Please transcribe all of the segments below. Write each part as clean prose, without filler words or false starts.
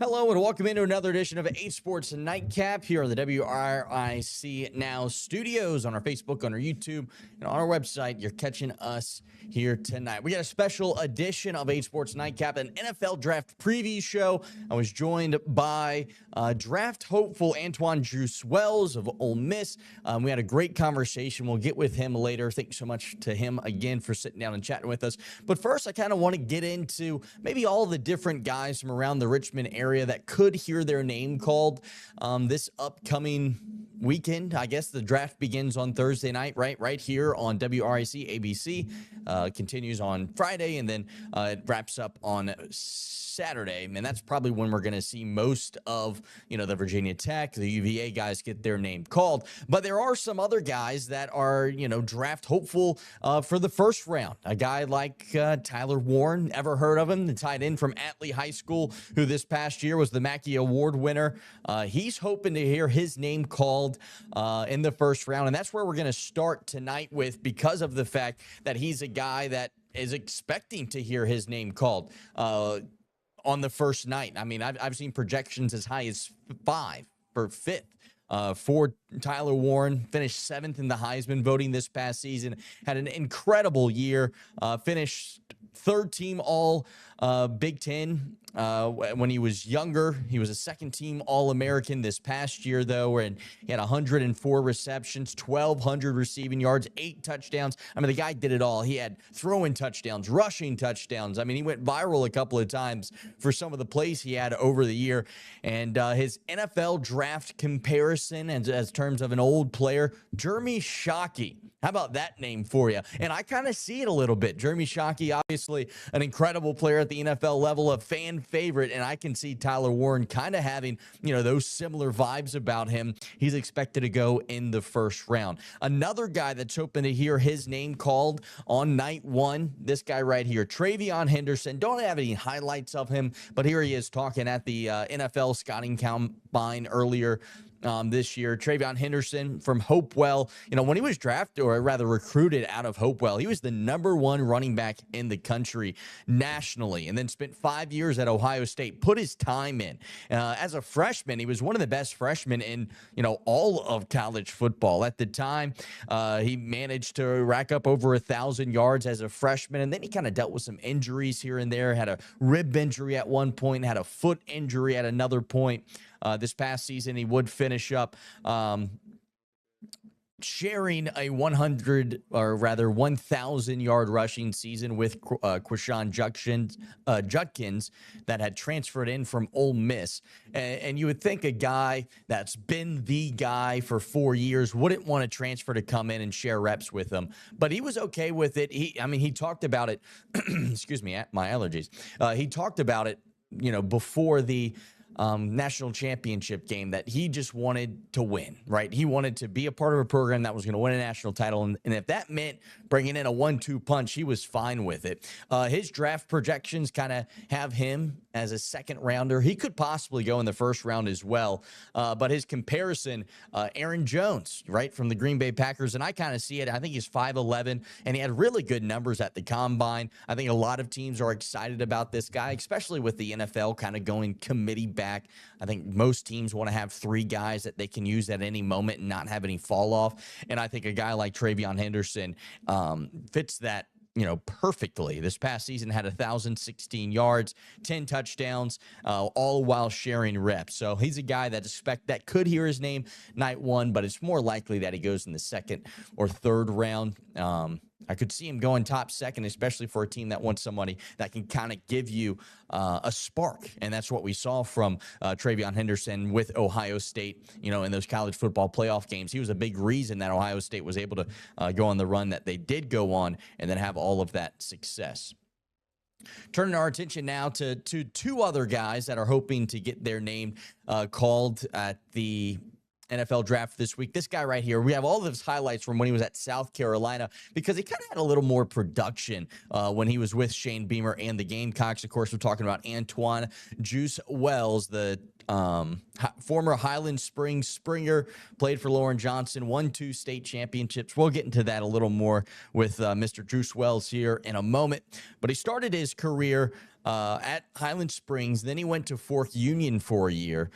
Hello and welcome into another edition of 8Sports Nightcap here on the WRIC Now studios, on our Facebook, on our YouTube, and on our website. You're catching us here tonight. We got a special edition of 8Sports Nightcap, an NFL draft preview show. I was joined by draft hopeful Antwon Juice Wells of Ole Miss. We had a great conversation. We'll get with him later. Thanks so much to him again for sitting down and chatting with us. But first, I kind of want to get into maybe all the different guys from around the Richmond area that could hear their name called this upcoming weekend. I guess the draft begins on Thursday night, right here on WRIC ABC. Continues on Friday, and then it wraps up on Saturday, and that's probably when we're going to see most of, the Virginia Tech, the UVA guys get their name called. But there are some other guys that are, draft hopeful for the first round. A guy like Tyler Warren, ever heard of him? The tight end from Atlee High School, who this past year was the Mackey Award winner. He's hoping to hear his name called in the first round, and that's where we're going to start tonight with, because of the fact that he's a guy that is expecting to hear his name called on the first night. I mean, I've seen projections as high as 5 for 5th. For Tyler Warren, finished 7th in the Heisman voting this past season, had an incredible year, finished 3rd team all Big Ten when he was younger. He was a 2nd team All-American this past year, though, and he had 104 receptions, 1,200 receiving yards, 8 touchdowns. I mean, the guy did it all. He had throwing touchdowns, rushing touchdowns. I mean, he went viral a couple of times for some of the plays he had over the year. And his NFL draft comparison, as terms of an old player, Jeremy Shockey. How about that name for you? And I kind of see it a little bit. Jeremy Shockey, obviously an incredible player at the NFL level, a fan favorite, and I can see Tyler Warren kind of having, those similar vibes about him. He's expected to go in the first round. Another guy that's hoping to hear his name called on night 1, this guy right here, Travion Henderson. Don't have any highlights of him, but here he is talking at the NFL scouting combine earlier this year. Travion Henderson from Hopewell. When he was drafted, or rather recruited out of Hopewell, he was the #1 running back in the country nationally, and then spent 5 years at Ohio State, put his time in. As a freshman, he was one of the best freshmen in, all of college football. At the time, he managed to rack up over 1,000 yards as a freshman, and then he kind of dealt with some injuries here and there, had a rib injury at one point, had a foot injury at another point. This past season, he would finish up sharing a 1,000-yard rushing season with Quinshon Judkins that had transferred in from Ole Miss. And you would think a guy that's been the guy for 4 years wouldn't want to transfer to come in and share reps with him. But he was okay with it. He talked about it. Excuse me, my allergies. He talked about it, before the national championship game, that he just wanted to win, right? He wanted to be a part of a program that was going to win a national title. And if that meant bringing in a 1-2 punch, he was fine with it. His draft projections kind of have him as a 2nd rounder. He could possibly go in the 1st round as well. But his comparison, Aaron Jones, right, from the Green Bay Packers, and I kind of see it. I think he's 5'11", and he had really good numbers at the combine. I think a lot of teams are excited about this guy, especially with the NFL kind of going committee back. I think most teams want to have 3 guys that they can use at any moment and not have any fall off. And I think a guy like Travion Henderson fits that, perfectly. This past season had 1,016 yards, 10 touchdowns, all while sharing reps. So he's a guy that could hear his name night 1, but it's more likely that he goes in the 2nd or 3rd round. I could see him going top 2nd, especially for a team that wants somebody that can kind of give you a spark. And that's what we saw from Travion Henderson with Ohio State, in those college football playoff games. He was a big reason that Ohio State was able to go on the run that they did go on and then have all of that success. Turning our attention now to 2 other guys that are hoping to get their name called at the NFL draft this week. This guy right here, we have all of his highlights from when he was at South Carolina, because he kind of had a little more production when he was with Shane Beamer and the Gamecocks. Of course, we're talking about Antwon Juice Wells, the former Highland Springs Springer, played for Lauren Johnson, won 2 state championships. We'll get into that a little more with Mr. Juice Wells here in a moment. But he started his career at Highland Springs. Then he went to Fork Union for a year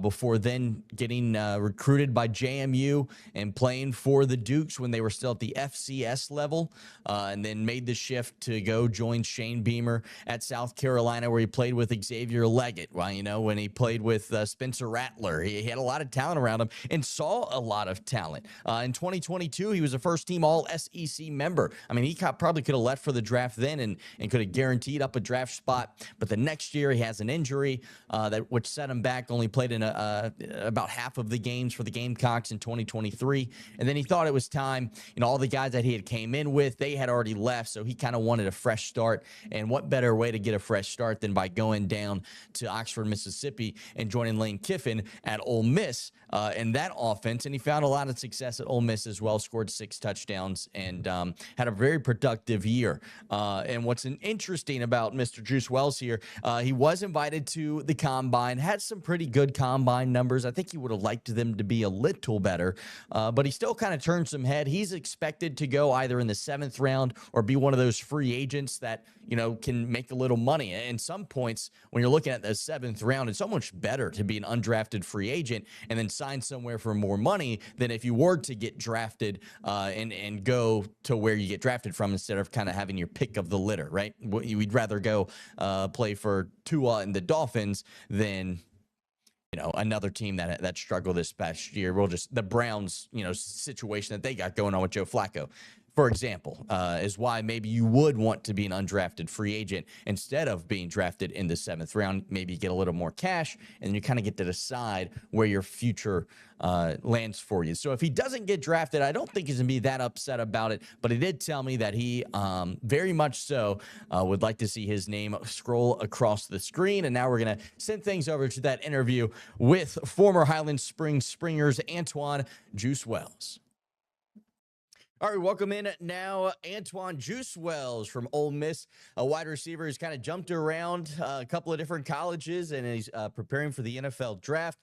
before then getting recruited by JMU and playing for the Dukes when they were still at the FCS level, and then made the shift to go join Shane Beamer at South Carolina, where he played with Xavier Leggett. Well, when he played with Spencer Rattler, he had a lot of talent around him and saw a lot of talent. In 2022, he was a first-team All-SEC member. I mean, he probably could have left for the draft then and could have guaranteed up a draft spot. But the next year, he has an injury which set him back. Only played in about half of the games for the Gamecocks in 2023. And then he thought it was time. All the guys that he had came in with, they had already left. So he kind of wanted a fresh start. And what better way to get a fresh start than by going down to Oxford, Mississippi and joining Lane Kiffin at Ole Miss in that offense. And he found a lot of success at Ole Miss as well, scored 6 touchdowns and had a very productive year. And what's interesting about Mr. Juice Wells here, he was invited to the Combine, had some pretty good Combine numbers. I think he would have liked them to be a little better, but he still kind of turned some head. He's expected to go either in the 7th round or be one of those free agents that, can make a little money. And some points when you're looking at the 7th round, it's so much better to be an undrafted free agent and then sign somewhere for more money than if you were to get drafted and go to where you get drafted from instead of kind of having your pick of the litter, right? We'd rather go play for Tua and the Dolphins than another team that struggled this past year. The Browns, situation that they got going on with Joe Flacco, for example, is why maybe you would want to be an undrafted free agent instead of being drafted in the 7th round. Maybe you get a little more cash, and you kind of get to decide where your future lands for you. So if he doesn't get drafted, I don't think he's going to be that upset about it, but he did tell me that he very much so would like to see his name scroll across the screen. And now we're going to send things over to that interview with former Highland Springs Springers Antwon Juice Wells. All right, welcome in now, Antwon Juice Wells from Ole Miss, a wide receiver who's kind of jumped around a couple of different colleges, and he's preparing for the NFL draft.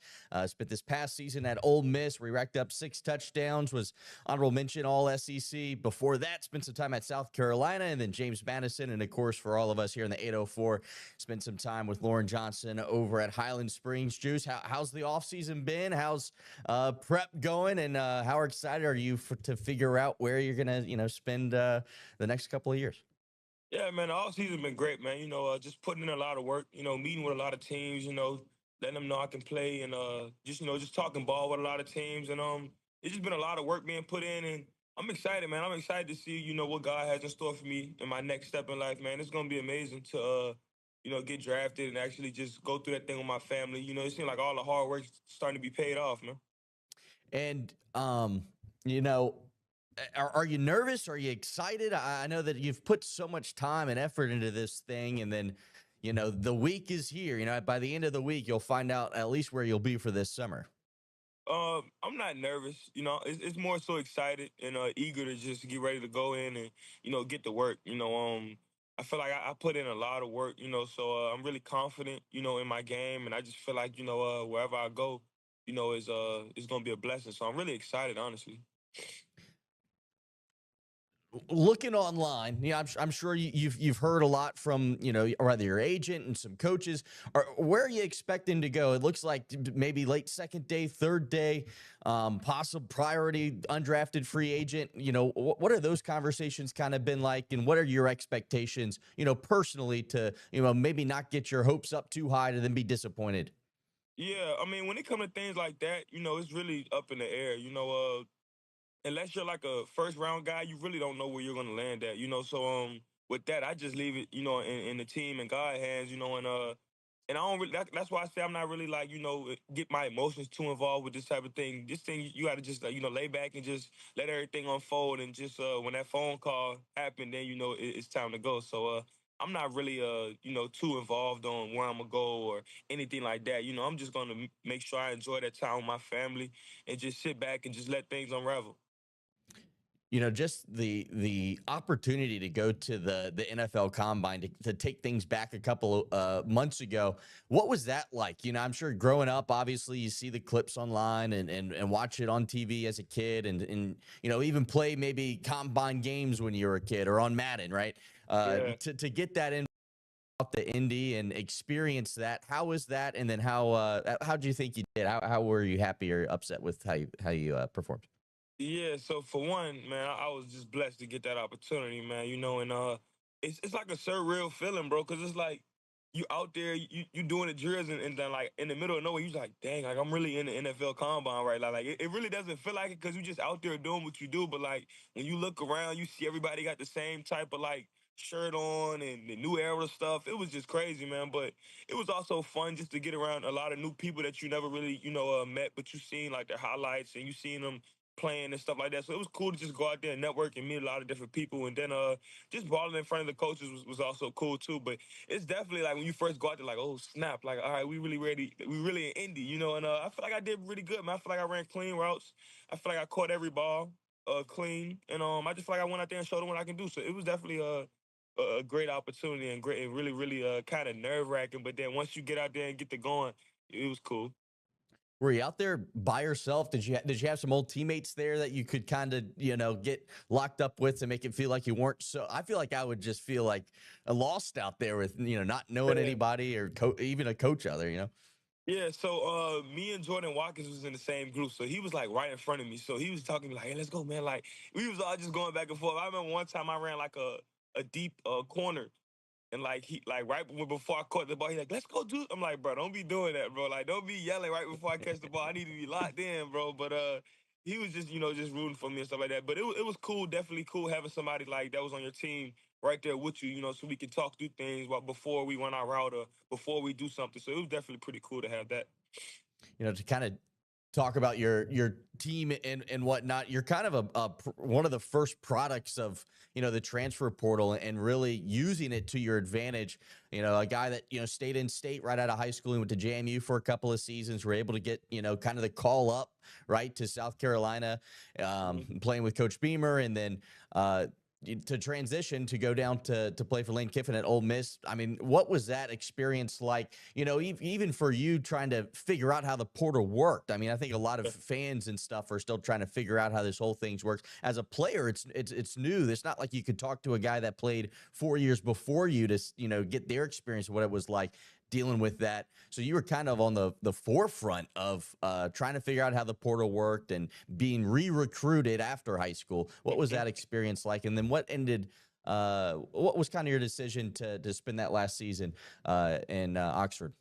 Spent this past season at Ole Miss, where he racked up 6 touchdowns, was honorable mention All-SEC. Before that, spent some time at South Carolina, and then James Madison, and of course, for all of us here in the 804, spent some time with Lauren Johnson over at Highland Springs. Juice, how's the offseason been? How's prep going, and how excited are you to figure out where you're gonna spend the next couple of years? Yeah, man, the offseason been great, man. Just putting in a lot of work, meeting with a lot of teams, letting them know I can play and just talking ball with a lot of teams. And it's just been a lot of work being put in, and I'm excited, man. I'm excited to see, what God has in store for me in my next step in life, man. It's gonna be amazing to get drafted and actually just go through that thing with my family. It seems like all the hard work's starting to be paid off, man. And you know, are you nervous? Are you excited? I know that you've put so much time and effort into this thing, and then the week is here. By the end of the week, you'll find out at least where you'll be for this summer. I'm not nervous. It's more so excited and eager to just get ready to go in and get to work. I feel like I put in a lot of work. So I'm really confident. In my game, and I just feel like wherever I go, is gonna be a blessing. So I'm really excited, honestly. Looking online, I'm sure you've heard a lot from or either your agent and some coaches. Where are you expecting to go? It looks like maybe late 2nd day, 3rd day, possible priority undrafted free agent. What are those conversations kind of been like, and what are your expectations? Personally, to maybe not get your hopes up too high to then be disappointed. Yeah, I mean, when it comes to things like that, it's really up in the air. Unless you're like a first round guy, you really don't know where you're gonna land at, So with that, I just leave it, in the team and God hands, and I don't really that's why I say I'm not really like, get my emotions too involved with this type of thing. This thing you gotta just lay back and just let everything unfold, and just when that phone call happened, then it's time to go. So I'm not really too involved on where I'm gonna go or anything like that. I'm just gonna make sure I enjoy that time with my family and just sit back and just let things unravel. Just the opportunity to go to the NFL Combine to take things back a couple of months ago. What was that like? I'm sure growing up, obviously you see the clips online and watch it on TV as a kid, and even play maybe Combine games when you were a kid or on Madden, right? Yeah. To get that in out to Indy and experience that. How was that? And then how do you think you did? How were you happy or upset with how you performed? Yeah, so for one, man, I was just blessed to get that opportunity, man. And it's like a surreal feeling, bro, because it's like you out there, you doing the drills, and then like in the middle of nowhere, you like, dang, like I'm really in the NFL combine right now. Like it really doesn't feel like it because you just out there doing what you do. But like when you look around, you see everybody got the same type of like shirt on and the new era stuff. It was just crazy, man. But it was also fun just to get around a lot of new people that you never really, met, but you seen like their highlights and you seen them playing and stuff like that. So it was cool to just go out there and network and meet a lot of different people. And then just balling in front of the coaches was also cool too. But it's definitely like when you first go out there, like, oh snap, like all right, we really ready, we really in Indy, and I feel like I did really good, man. I feel like I ran clean routes. I feel like I caught every ball clean. And I just feel like I went out there and showed them what I can do. So it was definitely a great opportunity and great and really, really kind of nerve wracking. But then once you get out there and get to going, it was cool. Were you out there by yourself? Did you have some old teammates there that you could kind of get locked up with to make it feel like you weren't so? I feel like I would just feel like a lost out there with not knowing anybody or even a coach out there. Yeah, so me and Jordan Watkins was in the same group, so he was like right in front of me. So he was talking to me like, "Hey, let's go, man!" Like we was all just going back and forth. I remember one time I ran like a deep corner, and like he like before I caught the ball, he like, "Let's go, dude." I'm like, "Bro, don't be doing that, bro. Like, don't be yelling right before I catch the ball. I need to be locked in, bro." But he was just just rooting for me and stuff like that. But it was cool, definitely cool having somebody like that was on your team right there with you, so we could talk through things while before we run our route or before we do something. So it was definitely pretty cool to have that. To kind of talk about your team and whatnot. You're kind of one of the first products of the transfer portal and really using it to your advantage. A guy that stayed in state right out of high school and went to JMU for a couple of seasons. Were able to get kind of the call up right to South Carolina, Mhm. playing with Coach Beamer, and then to transition to go down to play for Lane Kiffin at Ole Miss. I mean, what was that experience like? Even for you trying to figure out how the portal worked. I mean, I think a lot of fans and stuff are still trying to figure out how this whole thing works. As a player, it's new. It's not like you could talk to a guy that played 4 years before you to get their experience of what it was like dealing with that. So you were kind of on the forefront of trying to figure out how the portal worked and being re-recruited after high school. What was that experience like? And then what was kind of your decision to spend that last season in Oxford?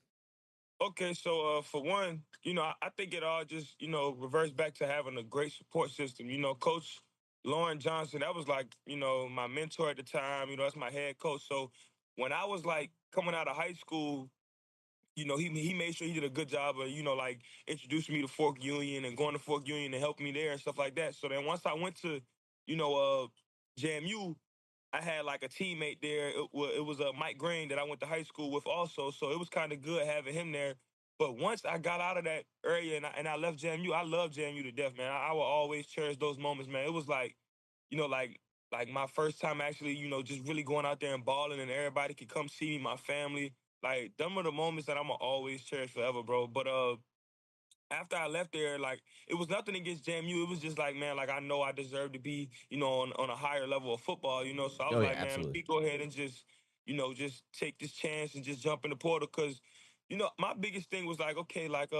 Okay, so for one, I think it all just, reverts back to having a great support system. Coach Lauren Johnson, that was like, my mentor at the time, that's my head coach. So when I was like coming out of high school, he made sure he did a good job of, like introducing me to Fork Union and going to Fork Union and helping me there and stuff like that. So then once I went to, JMU, I had like a teammate there. It was Mike Green that I went to high school with also. So it was kind of good having him there. But once I got out of that area and I left JMU, I love JMU to death, man. I will always cherish those moments, man. It was like, like my first time actually, just really going out there and balling and everybody could come see me, my family. Like, them are the moments that I'm gonna always cherish forever, bro. But after I left there, like it was nothing against JMU. It was just like, man, like I know I deserve to be, on a higher level of football. So I was Oh yeah, like, man, let absolutely. me go ahead and just, just take this chance and just jump in the portal. Cause, my biggest thing was like, okay, like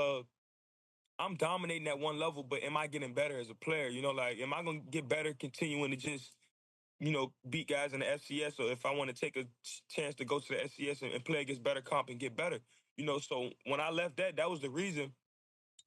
I'm dominating at one level, but am I getting better as a player? Like am I gonna get better continuing to just, beat guys in the FCS, or if I want to take a chance to go to the FCS and play against better comp and get better. So when I left that was the reason,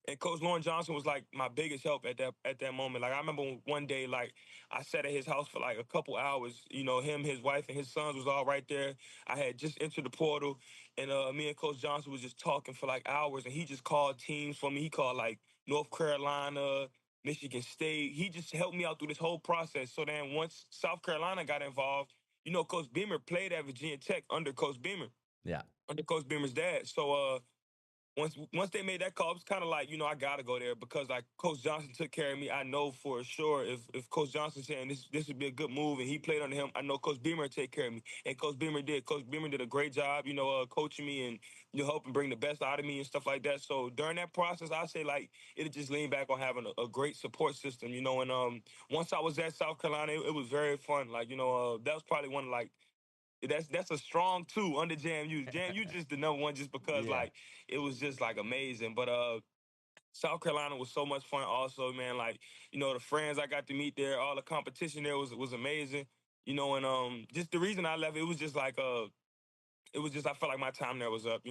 and Coach Lauren Johnson was like my biggest help at that moment. Like I remember one day, like I sat at his house for like a couple hours. Him, his wife, and his sons was all right there. I had just entered the portal, and me and Coach Johnson was just talking for like hours. And he just called teams for me. He called like North Carolina, Michigan State. He just helped me out through this whole process. So then once South Carolina got involved, Coach Beamer played at Virginia Tech under Coach Beamer, Yeah. under Coach Beamer's dad. So once they made that call, it's kind of like, I gotta go there because like Coach Johnson took care of me. I know for sure if Coach Johnson saying this would be a good move and he played under him, I know Coach Beamer would take care of me. And Coach Beamer did. Coach Beamer did a great job, coaching me and helping bring the best out of me and stuff like that. So during that process, I say like it just leaned back on having a great support system. And once I was at South Carolina, it was very fun. Like, that was probably one of like that's a strong two under JMU. JMU just the number one just because Yeah. like it was just like amazing. But South Carolina was so much fun also, man. Like, the friends I got to meet there, all the competition there was amazing. And just the reason I left, it was just like it was just I felt like my time there was up.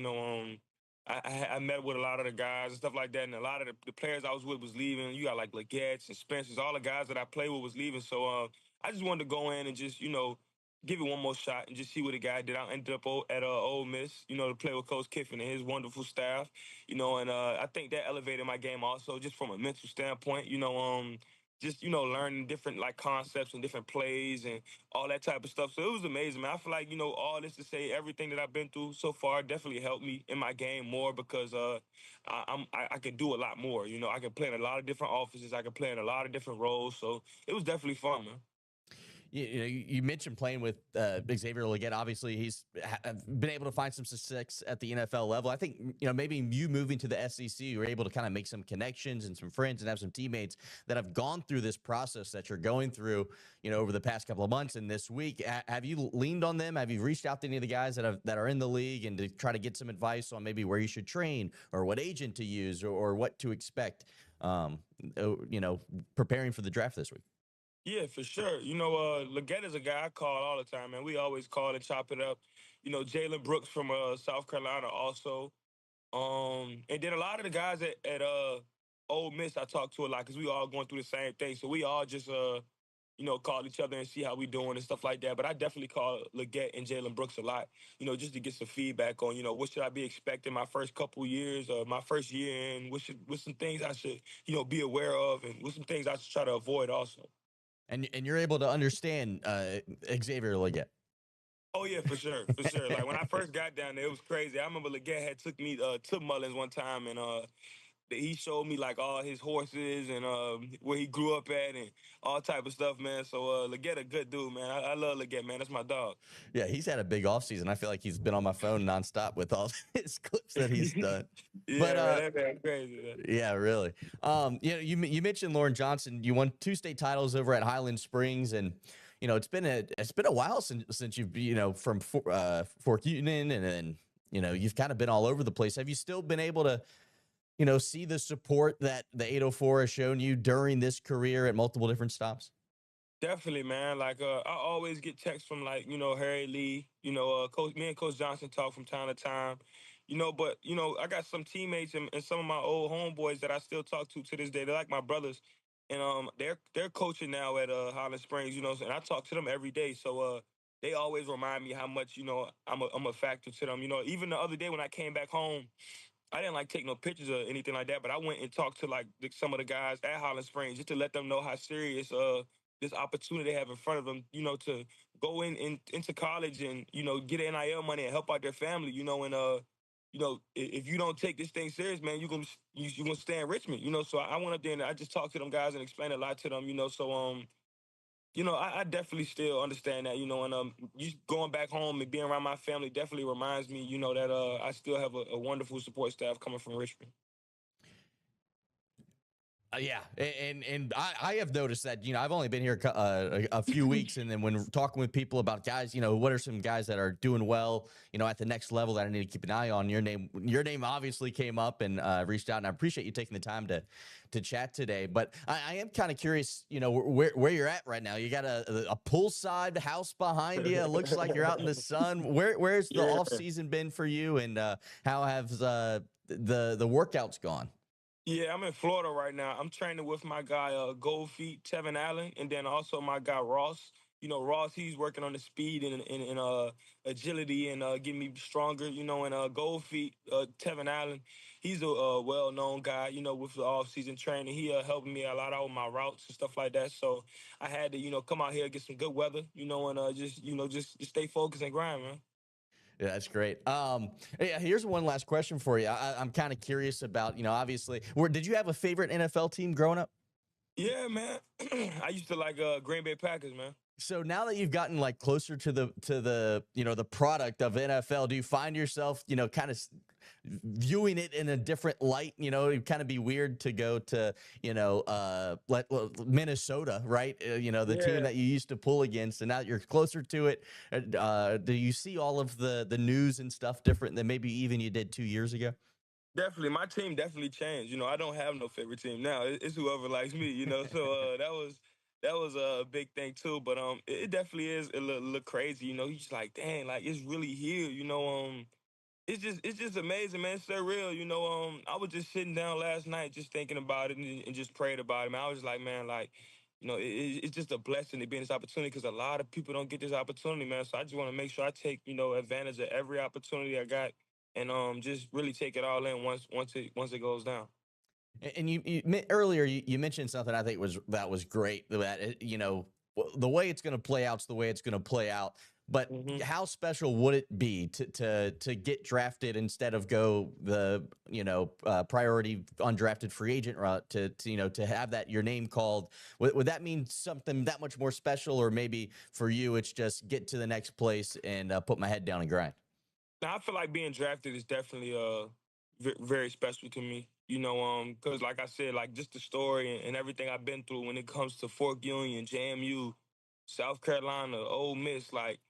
I met with a lot of the guys and stuff like that, and a lot of the players I was with was leaving. You got like Legette's and Spencer's, all the guys that I played with was leaving. So I just wanted to go in and just give it one more shot and just see what the guy did. I ended up at Ole Miss, to play with Coach Kiffin and his wonderful staff, and I think that elevated my game also just from a mental standpoint. Just learning different like concepts and different plays and all that type of stuff. So it was amazing, man. I feel like all this to say everything that I've been through so far definitely helped me in my game more because I can do a lot more. I can play in a lot of different offices. I can play in a lot of different roles. So it was definitely fun, man. You mentioned playing with Xavier Legette. Obviously, he's been able to find some success at the NFL level. I think maybe you moving to the SEC, you were able to kind of make some connections and some friends and have some teammates that have gone through this process that you're going through, over the past couple of months and this week. Have you leaned on them? Have you reached out to any of the guys that are in the league and to try to get some advice on maybe where you should train or what agent to use or what to expect? Preparing for the draft this week. Yeah, for sure. Legette is a guy I call all the time, man. We always call and chop it up. Jalen Brooks from South Carolina also. And then a lot of the guys at Ole Miss I talk to a lot because we all going through the same thing. So we all just call each other and see how we doing and stuff like that. But I definitely call Legette and Jalen Brooks a lot, just to get some feedback on, what should I be expecting my first couple years or my first year and what's some things I should, be aware of and what's some things I should try to avoid also. And you're able to understand Xavier Legette. Oh yeah, for sure, for sure. Like when I first got down there, it was crazy. I remember Legette had took me to Mullins one time, and he showed me like all his horses and where he grew up at and all type of stuff, man. So Legette a good dude, man. I love Legette, man. That's my dog. Yeah, he's had a big offseason. I feel like he's been on my phone nonstop with all his clips that he's done. Yeah, But man, that's crazy, man. yeah, really. You mentioned Lauren Johnson. You won 2 state titles over at Highland Springs, and it's been a while since you've from Fort Union, and then you've kind of been all over the place. Have you still been able to see the support that the 804 has shown you during this career at multiple different stops? Definitely, man. Like I always get texts from like Harry Lee. Coach me and Coach Johnson talk from time to time. But I got some teammates and some of my old homeboys that I still talk to this day. They're like my brothers, and they're coaching now at Highland Springs. And I talk to them every day. So they always remind me how much I'm a factor to them. Even the other day when I came back home. I didn't like take no pictures or anything like that, but I went and talked to like some of the guys at Highland Springs just to let them know how serious this opportunity they have in front of them, to go into college and get NIL money and help out their family, and if you don't take this thing serious, man, you gonna stay in Richmond, So I went up there and I just talked to them guys and explained a lot to them, So I definitely still understand that, and you going back home and being around my family definitely reminds me, that I still have a wonderful support staff coming from Richmond. Yeah, and I have noticed that I've only been here a few weeks, and then when talking with people about guys, what are some guys that are doing well, at the next level that I need to keep an eye on. Your name obviously came up, and reached out, and I appreciate you taking the time to chat today. But I am kind of curious, where you're at right now. You got a poolside house behind you. It looks like you're out in the sun. Where's the off season been for you, and how have the workouts gone? Yeah, I'm in Florida right now. I'm training with my guy Gold Feet, Tevin Allen, and then also my guy Ross. Ross, he's working on the speed and agility and getting me stronger. And Gold Feet, Tevin Allen, he's a well-known guy. With the off-season training, he helping me a lot out with my routes and stuff like that. So I had to come out here get some good weather. And just stay focused and grind, man. Yeah, that's great. Yeah, here's one last question for you. I'm kind of curious about, obviously, did you have a favorite NFL team growing up? Yeah, man. I used to like Green Bay Packers, man. So now that you've gotten like closer to the the product of NFL, do you find yourself, kind of viewing it in a different light. It'd kind of be weird to go to, Minnesota, right? The team Yeah. that you used to pull against, and now you're closer to it. Do you see all of the news and stuff different than maybe even you did 2 years ago? Definitely, my team definitely changed. I don't have no favorite team now. It's whoever likes me. So that was a big thing too. But it definitely is a little crazy. You just like, dang, like it's really here. It's just amazing, man. It's surreal. I was just sitting down last night, just thinking about it and just prayed about it. Man, I was just like, man, like, it's just a blessing to be in this opportunity because a lot of people don't get this opportunity, man. So I just want to make sure I take, advantage of every opportunity I got and just really take it all in once it goes down. And earlier you mentioned something I think was great, that the way it's going to play out's the way it's going to play out. But Hmm. how special would it be to get drafted instead of go the priority undrafted free agent route, to have that your name called? Would that mean something that much more special, or maybe for you it's just get to the next place and put my head down and grind? Now I feel like being drafted is definitely very special to me. Because like I said, like just the story and everything I've been through when it comes to Fort Union, JMU, South Carolina, Ole Miss, like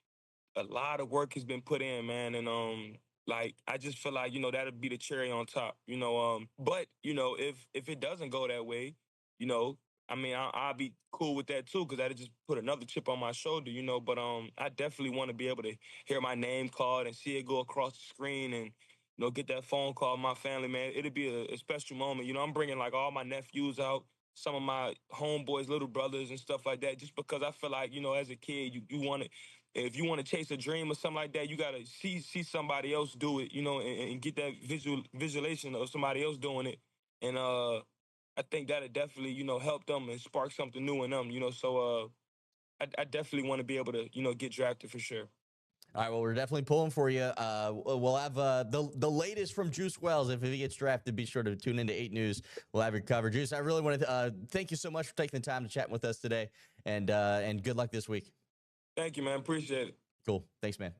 a lot of work has been put in, man, and like I just feel like that'll be the cherry on top, but if it doesn't go that way, you know, I mean I'll be cool with that too because that'll just put another chip on my shoulder, but I definitely want to be able to hear my name called and see it go across the screen and get that phone call from my family, man. It'll be a special moment. I'm bringing like all my nephews out, some of my homeboys, little brothers, and stuff like that. Just because I feel like as a kid, you want to, if you want to chase a dream or something like that, you gotta see somebody else do it, and get that visualization of somebody else doing it. And I think that'll definitely, help them and spark something new in them, So I definitely want to be able to, get drafted for sure. All right, well, we're definitely pulling for you. We'll have the latest from Juice Wells. If he gets drafted, be sure to tune into 8 News. We'll have your coverage. Juice, I really want to thank you so much for taking the time to chat with us today, and good luck this week. Thank you, man. Appreciate it. Cool. Thanks, man.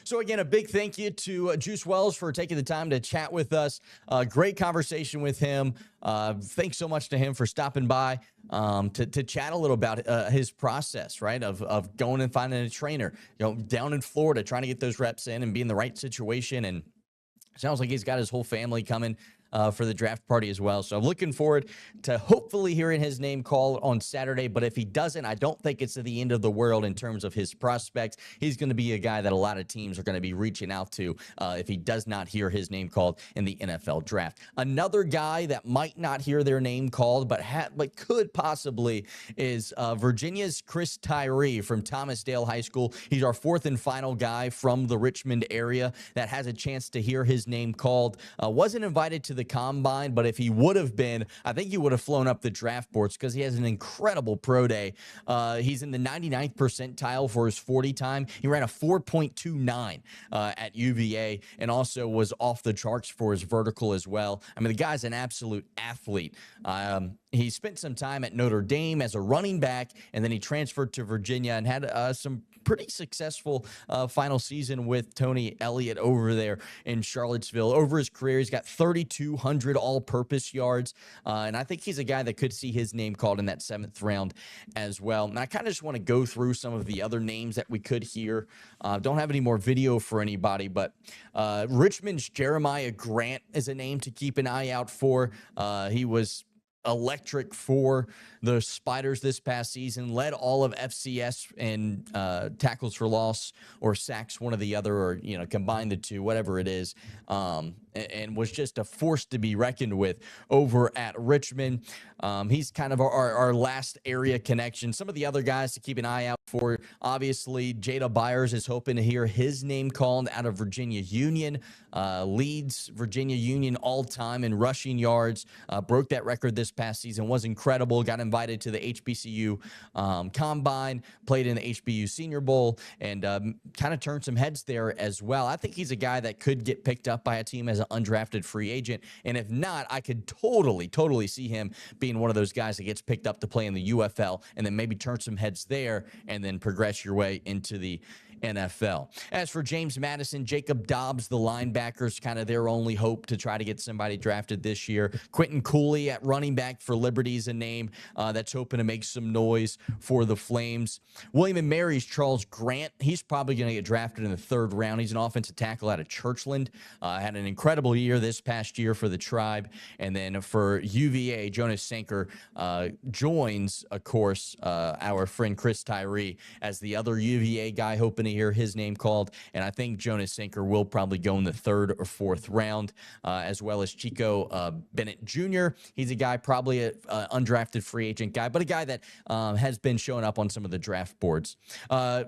So again, a big thank you to Juice Wells for taking the time to chat with us. Great conversation with him. Thanks so much to him for stopping by to chat a little about his process, right? Of going and finding a trainer, down in Florida, trying to get those reps in and be in the right situation. And sounds like he's got his whole family coming for the draft party as well. So I'm looking forward to hopefully hearing his name called on Saturday. But if he doesn't, I don't think it's the end of the world in terms of his prospects. He's going to be a guy that a lot of teams are going to be reaching out to if he does not hear his name called in the NFL draft. Another guy that might not hear their name called, but could possibly, is Virginia's Chris Tyree from Thomas Dale High School. He's our fourth and final guy from the Richmond area that has a chance to hear his name called. Wasn't invited to the combine, but if he would have been, I think he would have flown up the draft boards because he has an incredible pro day. He's in the 99th percentile for his 40 time. He ran a 4.29 at UVA and also was off the charts for his vertical as well. I mean, the guy's an absolute athlete. He spent some time at Notre Dame as a running back, and then he transferred to Virginia and had some pretty successful final season with Tony Elliott over there in Charlottesville. Over his career, he's got 3,200 all-purpose yards, and I think he's a guy that could see his name called in that 7th round as well. And I kind of just want to go through some of the other names that we could hear. Don't have any more video for anybody, but Richmond's Jeremiah Grant is a name to keep an eye out for. He was electric for the Spiders this past season, led all of FCS in tackles for loss or sacks, one or the other, or combine the two, whatever it is, and was just a force to be reckoned with over at Richmond. He's kind of our last area connection. Some of the other guys to keep an eye out for, obviously, Jada Byers is hoping to hear his name called out of Virginia Union. Leads Virginia Union all-time in rushing yards. Broke that record this past season. Was incredible. Got invited to the HBCU Combine. Played in the HBU Senior Bowl. And kind of turned some heads there as well. I think he's a guy that could get picked up by a team as an undrafted free agent. And if not, I could totally see him being one of those guys that gets picked up to play in the UFL and then maybe turn some heads there and then progress your way into the NFL. As for James Madison, Jacob Dobbs, the linebackers, kind of their only hope to try to get somebody drafted this year. Quentin Cooley at running back for Liberty is a name that's hoping to make some noise for the Flames. William & Mary's Charles Grant, he's probably going to get drafted in the 3rd round. He's an offensive tackle out of Churchland. Had an incredible year this past year for the Tribe. And then for UVA, Jonas Sanker joins, of course, our friend Chris Tyree as the other UVA guy, hoping to hear his name called. And I think Jonas Sanker will probably go in the 3rd or 4th round, as well as Chico Bennett Jr. He's a guy, probably an undrafted free agent guy, but a guy that has been showing up on some of the draft boards.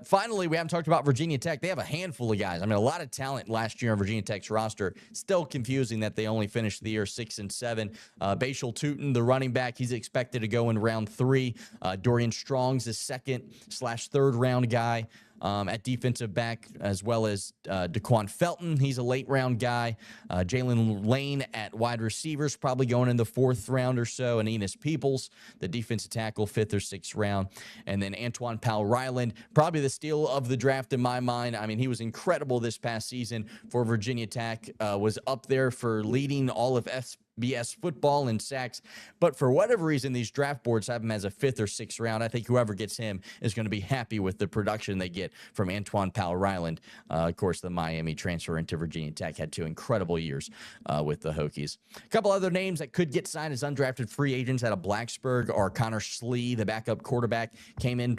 Finally, we haven't talked about Virginia Tech. They have a handful of guys. I mean, a lot of talent last year on Virginia Tech's roster. Still confusing that they only finished the year 6-7. Bashal Tootin, the running back, he's expected to go in round 3. Dorian Strong's the 2nd/3rd round guy. At defensive back, as well as Daquan Felton. He's a late-round guy. Jalen Lane at wide receivers, probably going in the 4th round or so. And Enos Peoples, the defensive tackle, 5th or 6th round. And then Antwon Powell-Ryland, probably the steal of the draft in my mind. I mean, he was incredible this past season for Virginia Tech. Was up there for leading all of FBS football in sacks, but for whatever reason, these draft boards have him as a 5th or 6th round. I think whoever gets him is going to be happy with the production they get from Antwon Powell-Ryland. Of course, the Miami transfer into Virginia Tech had 2 incredible years with the Hokies. A couple other names that could get signed as undrafted free agents out of Blacksburg are Connor Slee, the backup quarterback, came in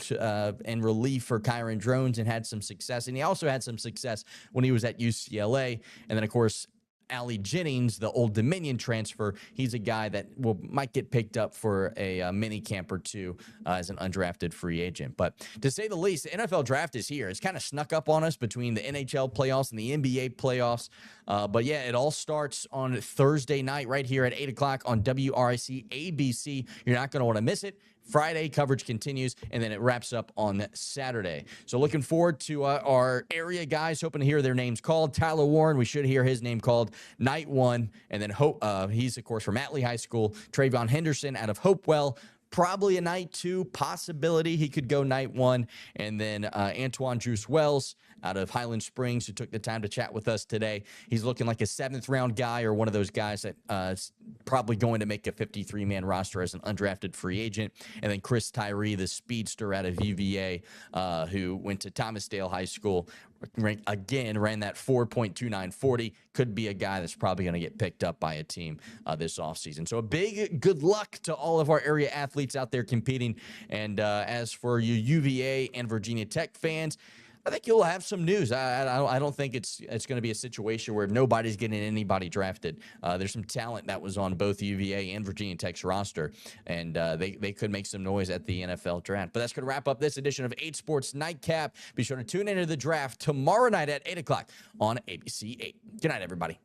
in relief for Kyron Drones and had some success, and he also had some success when he was at UCLA. And then, of course, Allie Jennings, the Old Dominion transfer, he's a guy that might get picked up for a mini camp or 2 as an undrafted free agent. But to say the least, the NFL draft is here. It's kind of snuck up on us between the NHL playoffs and the NBA playoffs. But yeah, it all starts on Thursday night right here at 8 o'clock on WRIC ABC. You're not going to want to miss it. Friday coverage continues, and then it wraps up on Saturday. So looking forward to our area guys, hoping to hear their names called. Tyler Warren, we should hear his name called night 1, and then he's, of course, from Atlee High School. Trayvon Henderson out of Hopewell, probably a night 2 possibility. He could go night 1. And then Antwon Juice Wells out of Highland Springs, who took the time to chat with us today. He's looking like a 7th round guy, or one of those guys that is probably going to make a 53-man roster as an undrafted free agent. And then Chris Tyree, the speedster out of UVA, who went to Thomasdale High School, ran that 4.2940. Could be a guy that's probably going to get picked up by a team this offseason. So a big good luck to all of our area athletes out there competing. And as for you UVA and Virginia Tech fans, I think you'll have some news. I don't think it's going to be a situation where nobody's getting anybody drafted. There's some talent that was on both UVA and Virginia Tech's roster, and they could make some noise at the NFL draft. But that's going to wrap up this edition of 8 Sports Nightcap. Be sure to tune into the draft tomorrow night at 8 o'clock on ABC 8. Good night, everybody.